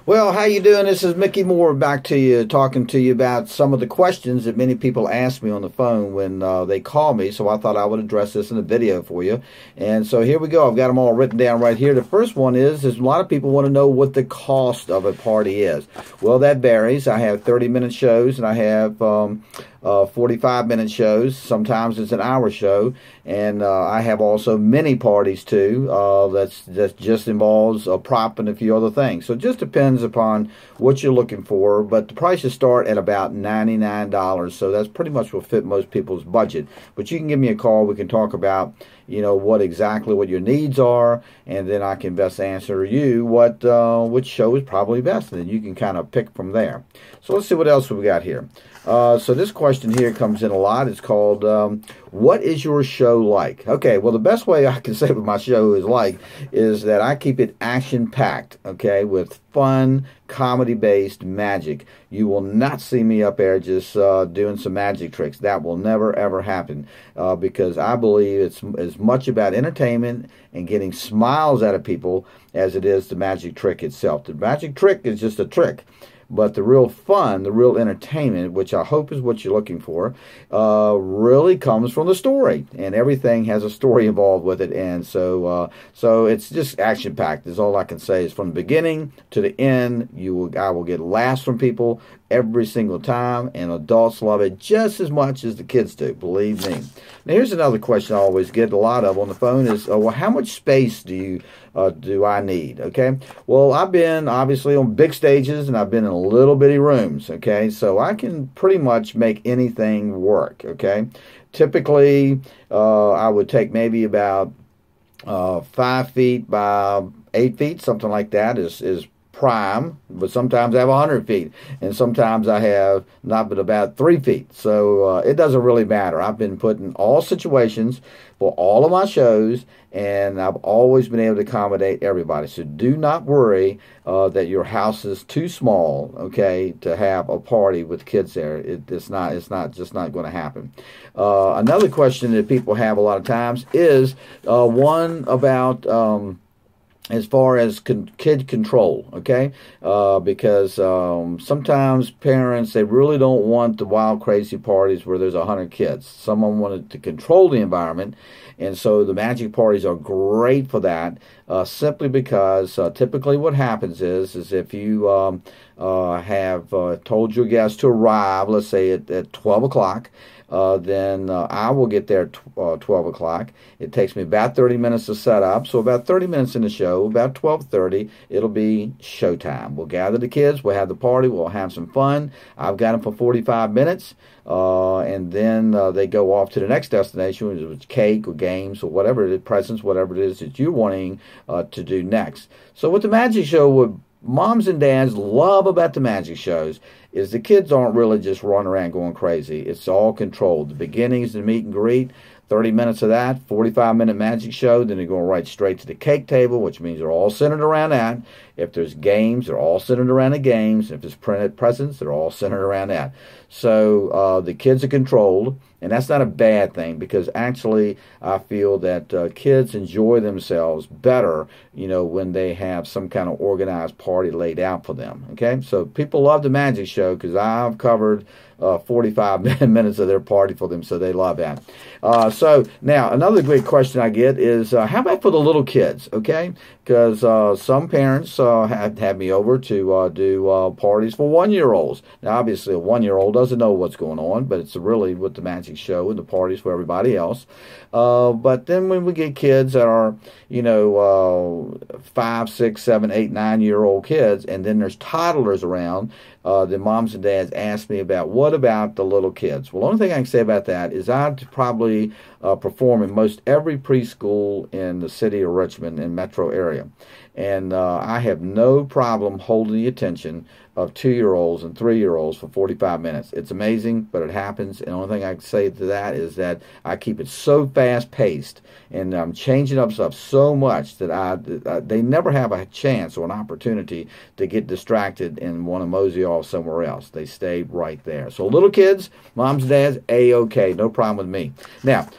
Well, how you doing? This is Mickey Moore back to you, talking to you about some of the questions that many people ask me on the phone when they call me. So I thought I would address this in a video for you. And so here we go. I've got them all written down right here. The first one is a lot of people want to know what the cost of a party is. Well, that varies. I have 30-minute shows and I have 45-minute shows. Sometimes it's an hour show, and I have also mini parties too. That just involves a prop and a few other things. So it just depends upon what you're looking for. But the prices start at about $99, so that's pretty much will fit most people's budget. But you can give me a call. We can talk about what exactly what your needs are, and then I can best answer you which show is probably best, and then you can kind of pick from there. So let's see what else we got here. So this question here comes in a lot. It's called, what is your show like? Okay, well, the best way I can say what my show is like is that I keep it action-packed, okay, with fun, comedy-based magic. You will not see me up there just doing some magic tricks. That will never, ever happen because I believe it's as much about entertainment and getting smiles out of people as it is the magic trick itself. The magic trick is just a trick. But the real fun, the real entertainment, which I hope is what you're looking for, really comes from the story. And everything has a story involved with it. And so it's just action-packed is all I can say. Is from the beginning to the end, I will get laughs from people every single time. And adults love it just as much as the kids do, believe me. Now, here's another question I always get a lot of on the phone is, well, how much space do I need? Okay. Well, I've been obviously on big stages and I've been in little bitty rooms. Okay. So I can pretty much make anything work. Okay. Typically, I would take maybe about 5 feet by 8 feet, something like that is prime, but sometimes I have 100 feet, and sometimes I have not but about 3 feet. So it doesn't really matter. I've been put in all situations for all of my shows, and I've always been able to accommodate everybody. So do not worry that your house is too small, okay, to have a party with kids there. It's just not going to happen. Another question that people have a lot of times is one about as far as kid control, okay? Because sometimes parents, they really don't want the wild, crazy parties where there's 100 kids. Someone wanted to control the environment, and so the magic parties are great for that, simply because typically what happens is if you have told your guests to arrive, let's say at 12 o'clock, then I will get there at 12 o'clock. It takes me about 30 minutes to set up. So about 30 minutes in the show, about 12:30, it'll be showtime. We'll gather the kids. We'll have the party. We'll have some fun. I've got them for 45 minutes. And then they go off to the next destination, which is cake or games or whatever it is, presents, whatever it is that you're wanting to do next. So with the magic show, what moms and dads love about the magic shows is the kids aren't really just running around going crazy. It's all controlled. The beginning is the meet and greet, 30 minutes of that, 45-minute magic show, then they're going right straight to the cake table, which means they're all centered around that. If there's games, they're all centered around the games. If there's printed presents, they're all centered around that. So the kids are controlled, and that's not a bad thing because actually I feel that kids enjoy themselves better, when they have some kind of organized party laid out for them. Okay, so people love the magic show because I've covered 45 minutes of their party for them, so they love that. So now another great question I get is, how about for the little kids? Okay, because some parents have had me over to do parties for 1-year-olds. Now, obviously, a 1-year-old doesn't know what's going on, but it's really with the magic show and the parties for everybody else. But then when we get kids that are, 5, 6, 7, 8, 9-year-old kids, and then there's toddlers around, the moms and dads ask me about, what about the little kids? Well, the only thing I can say about that is I'd probably perform in most every preschool in the city of Richmond and metro area. And I have no problem holding the attention of 2-year-olds and 3-year-olds for 45 minutes. It's amazing, but it happens. And the only thing I can say to that is that I keep it so fast-paced, and I'm changing up stuff so much that they never have a chance or an opportunity to get distracted and want to mosey off somewhere else. They stay right there. So little kids, moms and dads, A-okay, no problem with me. Now,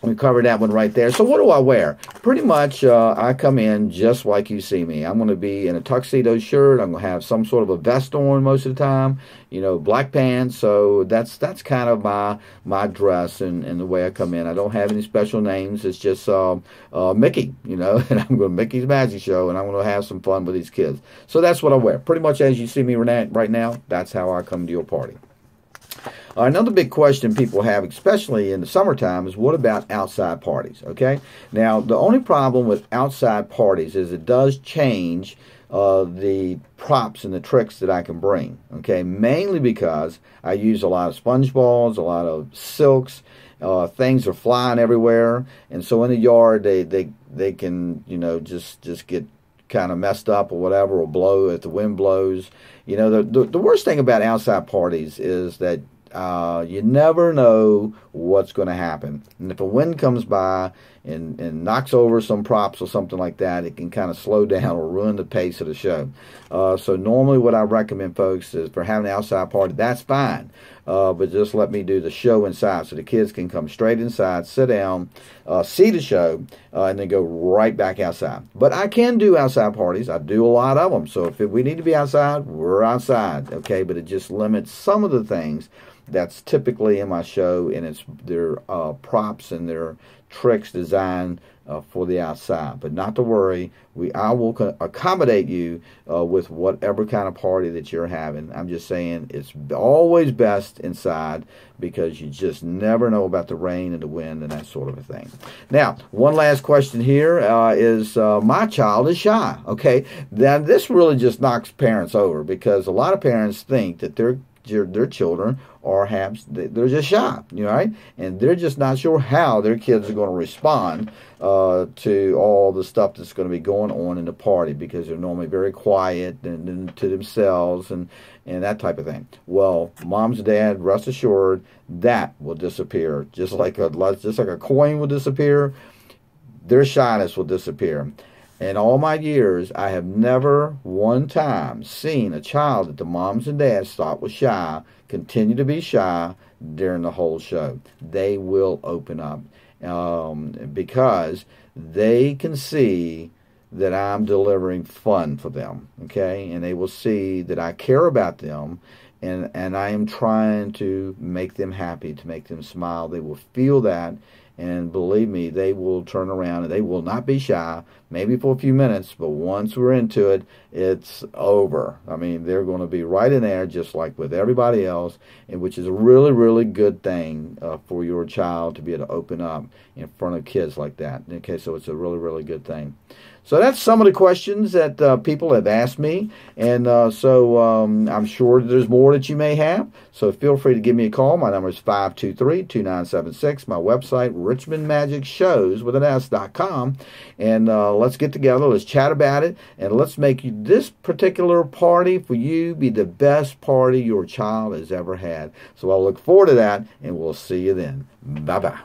We covered that one right there. So what do I wear? Pretty much I come in just like you see me. I'm going to be in a tuxedo shirt. I'm going to have some sort of a vest on most of the time, you know, black pants. So that's kind of my dress and the way I come in. I don't have any special names. It's just Mickey, you know, and I'm going to Mickey's Magic Show, and I'm going to have some fun with these kids. So that's what I wear. Pretty much as you see me right now, that's how I come to your party. Another big question people have, especially in the summertime, is what about outside parties, okay? Now, the only problem with outside parties is it does change the props and the tricks that I can bring, okay? Mainly because I use a lot of sponge balls, a lot of silks, things are flying everywhere, and so in the yard, they can, you know, just get kind of messed up or whatever, or blow if the wind blows. You know, the worst thing about outside parties is that you never know what's going to happen. And if a wind comes by and knocks over some props or something like that, it can kind of slow down or ruin the pace of the show. So normally what I recommend, folks, is for having an outside party, that's fine. But just let me do the show inside so the kids can come straight inside, sit down, see the show, and then go right back outside. But I can do outside parties. I do a lot of them. So if we need to be outside, we're outside, okay? But it just limits some of the things that's typically in my show, and it's their props and their tricks designed for the outside. But not to worry, I will accommodate you with whatever kind of party that you're having. I'm just saying it's always best inside because you just never know about the rain and the wind and that sort of a thing. Now, one last question here is my child is shy. Okay, now this really just knocks parents over because a lot of parents think that their children are they're just shy, you know, right? And they're just not sure how their kids are going to respond to all the stuff that's going to be going on in the party because they're normally very quiet and to themselves and that type of thing. Well, moms and dad, rest assured, that will disappear. Just like a coin will disappear, their shyness will disappear. In all my years, I have never one time seen a child that the moms and dads thought was shy continue to be shy during the whole show. They will open up because they can see that I'm delivering fun for them, okay? And they will see that I care about them and I am trying to make them happy, to make them smile. They will feel that. And believe me, they will turn around and they will not be shy, maybe for a few minutes, but once we're into it, it's over. I mean, they're going to be right in there just like with everybody else, and which is a really, really good thing for your child to be able to open up in front of kids like that. Okay, so it's a really, really good thing. So that's some of the questions that people have asked me, and so I'm sure there's more that you may have. So feel free to give me a call. My number is 523-2976. My website, richmondmagicshows.com, and let's get together. Let's chat about it, and let's make this particular party for you be the best party your child has ever had. So I'll look forward to that, and we'll see you then. Bye-bye.